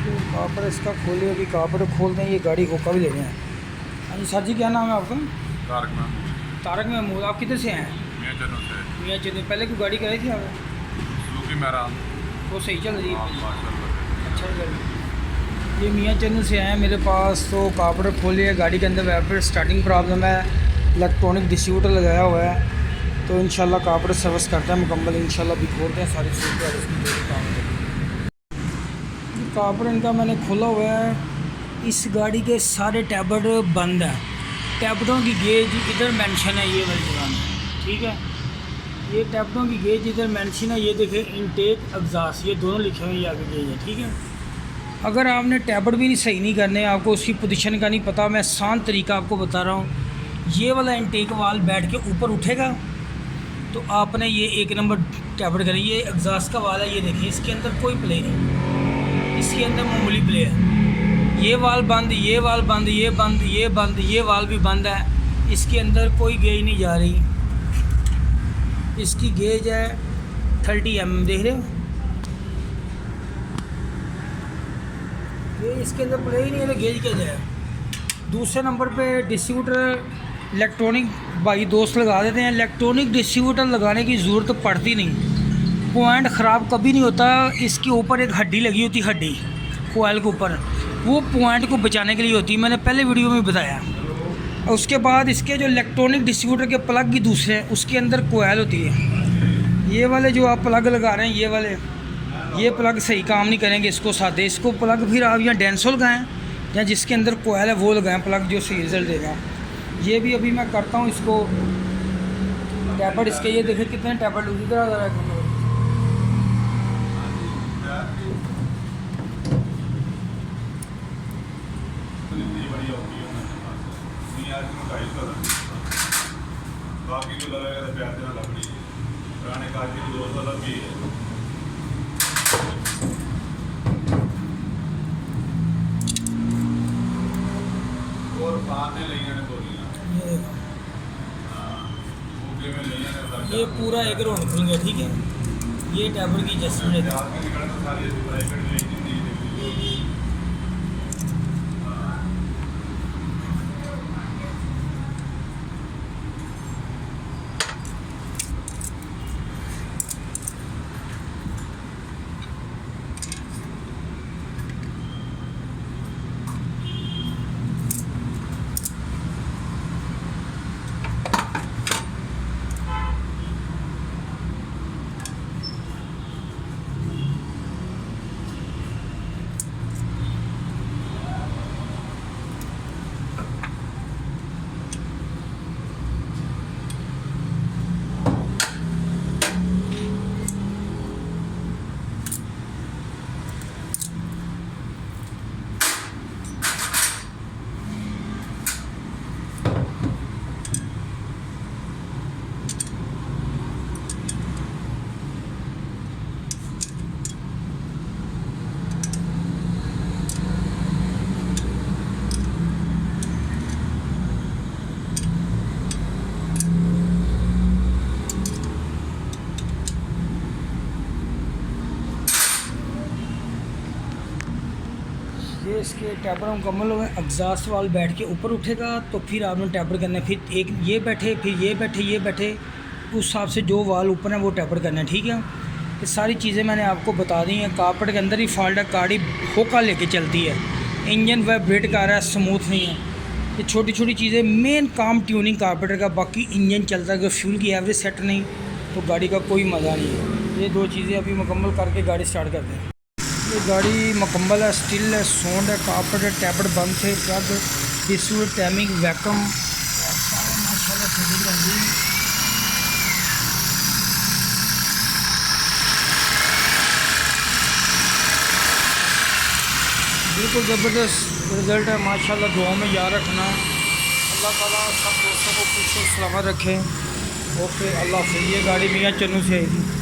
कापड़ इसका खोले, अभी कापड़ खोलते हैं, ये गाड़ी होका भी ले रहे हैं। हाँ जी सर जी, क्या नाम है आपका? तारक महमूद। तारक महमूद। आप किधर से हैं? मियाँ चन्नू से। मियाँ चंद। पहले कोई गाड़ी कराई थी आप? सुजुकी मेहरान। वो सही चल रही है? हाँ, माशाल्लाह। अच्छा चल रही है। ये मियाँ चंद से हैं मेरे पास, तो कापड़ खोले है, गाड़ी के अंदर वैपर स्टार्टिंग प्रॉब्लम है, इलेक्ट्रॉनिक डिस्ट्रीब्यूटर लगाया हुआ है, तो इंशाल्लाह कापड़ सर्विस करते हैं मुकम्मल, इंशाल्लाह भी खोलते हैं सारी सूट। कापड़ इनका मैंने खोला हुआ है। इस गाड़ी के सारे टैबलेट बंद हैं, टैबलेटों की गेज इधर मेंशन है, ये वाली जगह में, ठीक है। ये टैबलेटों की गेज इधर मेंशन है, ये देखें इनटेक एग्जॉस्ट, ये दोनों लिखे हुए हैं, ये आगे गेज है, ठीक है। अगर आपने टैबलेट भी सही नहीं करने, आपको उसकी पोजीशन का नहीं पता, मैं आसान तरीका आपको बता रहा हूँ। ये वाला इनटेक वाल बैठ के ऊपर उठेगा, तो आपने ये एक नंबर टैबलेट करें। ये एग्जॉस्ट का वाल है, ये देखिए, इसके अंदर कोई प्ले नहीं, इसके अंदर मामूली प्ले है। ये वाल बंद, ये वाल बंद, ये बंद, ये बंद, ये वाल भी बंद है, इसके अंदर कोई गेज नहीं जा रही। इसकी गेज है 30 mm, देख रहे हो, ये इसके अंदर प्ले ही नहीं है, तो गेज क्या जाए। दूसरे नंबर पे डिस्ट्रीब्यूटर इलेक्ट्रॉनिक भाई दोस्त लगा देते हैं। इलेक्ट्रॉनिक डिस्ट्रीब्यूटर लगाने की ज़रूरत पड़ती नहीं, पॉइंट ख़राब कभी नहीं होता। इसके ऊपर एक हड्डी लगी होती, हड्डी कोयल के ऊपर, वो पॉइंट को बचाने के लिए होती है, मैंने पहले वीडियो में बताया। उसके बाद इसके जो इलेक्ट्रॉनिक डिस्ट्रीब्यूटर के प्लग भी दूसरे हैं, उसके अंदर कोयल होती है। ये वाले जो आप प्लग लगा रहे हैं, ये वाले, ये प्लग सही काम नहीं करेंगे इसको सादे, इसको प्लग फिर आप यहाँ डेंसो लगाएँ या जिसके अंदर कोयल है वो लगाएँ प्लग, जो सही रिजल्ट देगा। ये भी अभी मैं करता हूँ इसको टैबलेट इसके, ये देखें कितने टैबलेट उसी तरह। बाकी तो लगा प्यार देना लकड़ी पुराने काज की 200 लगी है। और पाने लगी ने बोलियां, ये पूरा एक राउंड खुल गया, ठीक है। ये टैबलेट की एडजस्टमेंट है। ये इसके टैपर मुकम्मल हुए, एग्जॉस्ट वाल बैठ के ऊपर उठेगा, तो फिर आपने टैपर करना है, फिर एक ये बैठे, फिर ये बैठे, ये बैठे, उस हिसाब से जो वाल ऊपर है वो टैपर करना है, ठीक है। ये सारी चीज़ें मैंने आपको बता दी हैं। कापड़ के अंदर ही फॉल्ट है, गाड़ी होका लेके चलती है, इंजन वाइब्रेट कर रहा है, स्मूथ नहीं है। ये छोटी छोटी चीज़ें, मेन काम ट्यूनिंग कारपेटर का, बाकी इंजन चलता है, अगर फ्यूल की एवरेज सेट नहीं तो गाड़ी का कोई मज़ा नहीं है। ये दो चीज़ें अभी मुकम्मल करके गाड़ी स्टार्ट करते हैं। ये गाड़ी मुकम्मल है, स्टिल है, साउंड है, कापड़ है, टैबलेट बंद थे, प्लग, डिस्ट्रीब्यूटर, टाइमिंग, वैक्यूम, माशाल्लाह फिटिंग कर दी। बिल्कुल ज़बरदस्त रिज़ल्ट है माशाल्लाह। दुआ में याद रखना, अल्लाह ताला सब दोस्तों को खुश और सलामत रखे। ओके, अल्लाह हाफ़िज़। ये गाड़ी मियाँ चन्नू से आई थी।